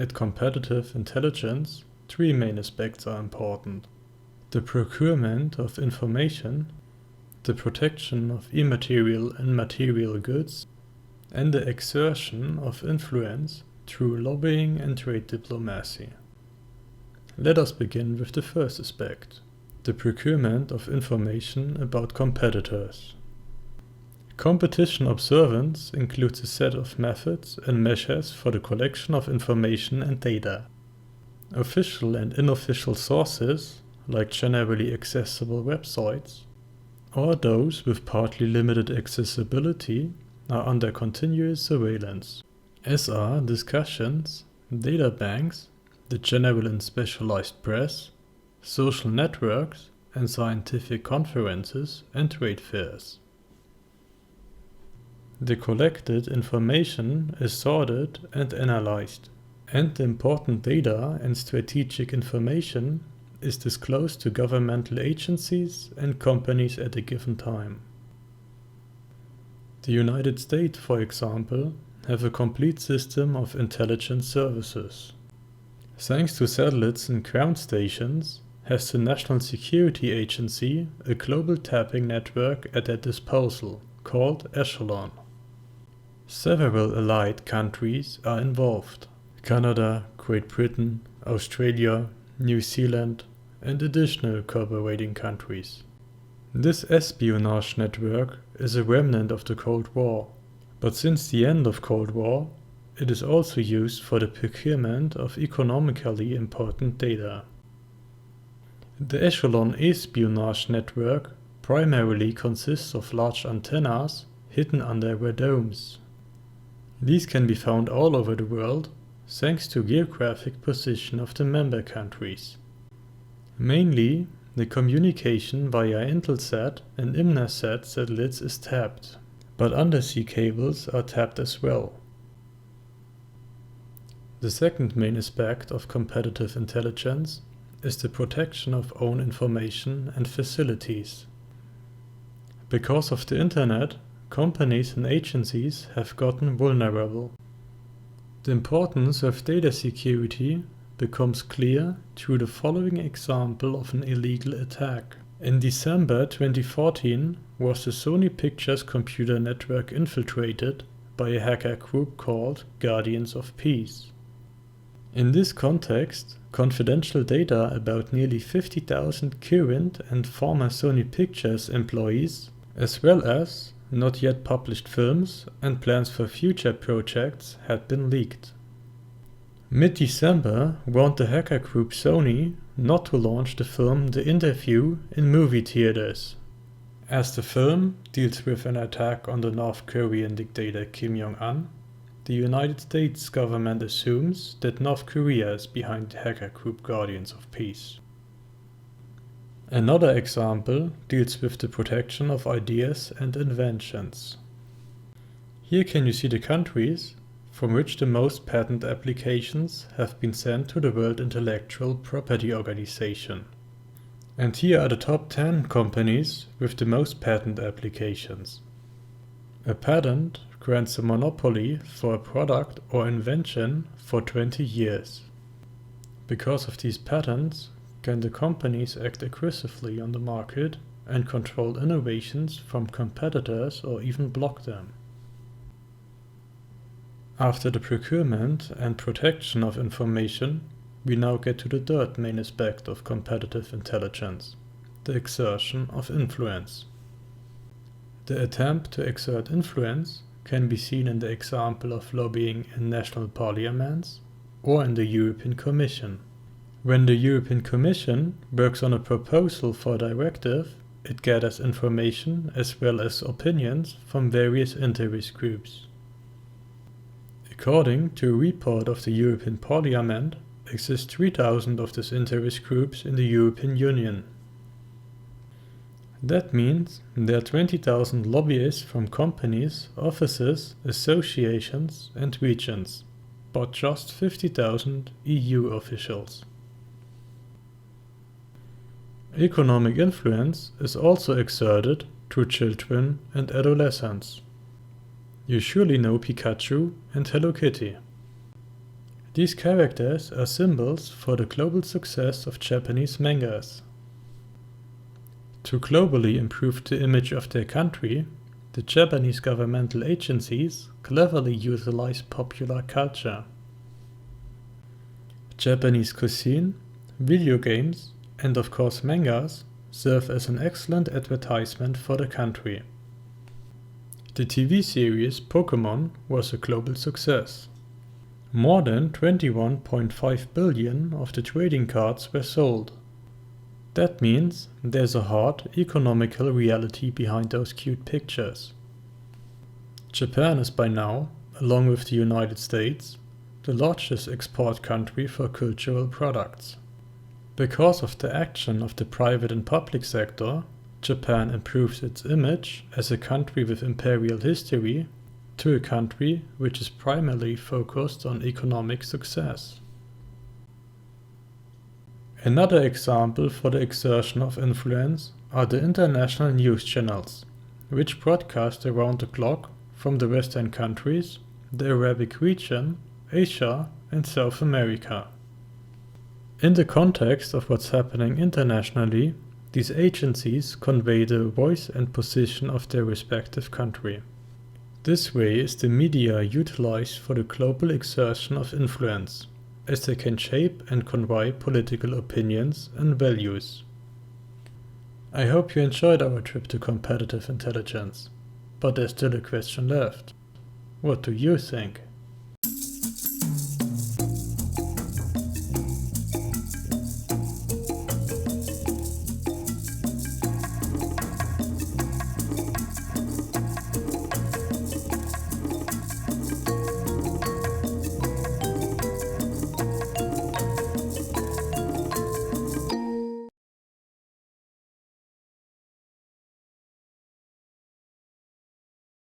At competitive intelligence, three main aspects are important: the procurement of information, the protection of immaterial and material goods, and the exertion of influence through lobbying and trade diplomacy. Let us begin with the first aspect, the procurement of information about competitors. Competition observance includes a set of methods and measures for the collection of information and data. Official and unofficial sources, like generally accessible websites, or those with partly limited accessibility, are under continuous surveillance, as are discussions, data banks, the general and specialized press, social networks, and scientific conferences and trade fairs. The collected information is sorted and analyzed, and the important data and strategic information is disclosed to governmental agencies and companies at a given time. The United States, for example, have a complete system of intelligence services. Thanks to satellites and ground stations, has the National Security Agency a global tapping network at their disposal, called Echelon. Several allied countries are involved: Canada, Great Britain, Australia, New Zealand, and additional cooperating countries. This espionage network is a remnant of the Cold War, but since the end of Cold War, it is also used for the procurement of economically important data. The Echelon espionage network primarily consists of large antennas hidden under their domes. These can be found all over the world, thanks to geographic position of the member countries. Mainly, the communication via Intelsat and Inmarsat satellites is tapped, but undersea cables are tapped as well. The second main aspect of competitive intelligence is the protection of own information and facilities. Because of the internet, companies and agencies have gotten vulnerable. The importance of data security becomes clear through the following example of an illegal attack. In December 2014 was the Sony Pictures computer network infiltrated by a hacker group called Guardians of Peace. In this context, confidential data about nearly 50,000 current and former Sony Pictures employees, as well as not yet published films and plans for future projects, had been leaked. Mid-December warned the hacker group Sony not to launch the film The Interview in movie theaters, as the film deals with an attack on the North Korean dictator Kim Jong-un. The United States government assumes that North Korea is behind the hacker group Guardians of Peace. Another example deals with the protection of ideas and inventions. Here can you see the countries from which the most patent applications have been sent to the World Intellectual Property Organization. And here are the top 10 companies with the most patent applications. A patent grants a monopoly for a product or invention for 20 years. Because of these patents, can the companies act aggressively on the market and control innovations from competitors or even block them. After the procurement and protection of information, we now get to the third main aspect of competitive intelligence, the exertion of influence. The attempt to exert influence can be seen in the example of lobbying in national parliaments or in the European Commission. When the European Commission works on a proposal for a directive, it gathers information as well as opinions from various interest groups. According to a report of the European Parliament, exist 3,000 of these interest groups in the European Union. That means there are 20,000 lobbyists from companies, offices, associations and regions, but just 50,000 EU officials. Economic influence is also exerted through children and adolescents. You surely know Pikachu and Hello Kitty. These characters are symbols for the global success of Japanese mangas. To globally improve the image of their country, the Japanese governmental agencies cleverly utilize popular culture. Japanese cuisine, video games, and of course mangas serve as an excellent advertisement for the country. The TV series Procurement was a global success. More than 21.5 billion of the trading cards were sold. That means there's a hard economical reality behind those cute pictures. Japan is by now, along with the United States, the largest export country for cultural products. Because of the action of the private and public sector, Japan improves its image as a country with imperial history to a country which is primarily focused on economic success. Another example for the exertion of influence are the international news channels, which broadcast around the clock from the Western countries, the Arabic region, Asia, and South America. In the context of what's happening internationally, these agencies convey the voice and position of their respective country. This way is the media utilized for the global exertion of influence, as they can shape and convey political opinions and values. I hope you enjoyed our trip to competitive intelligence, but there's still a question left. What do you think?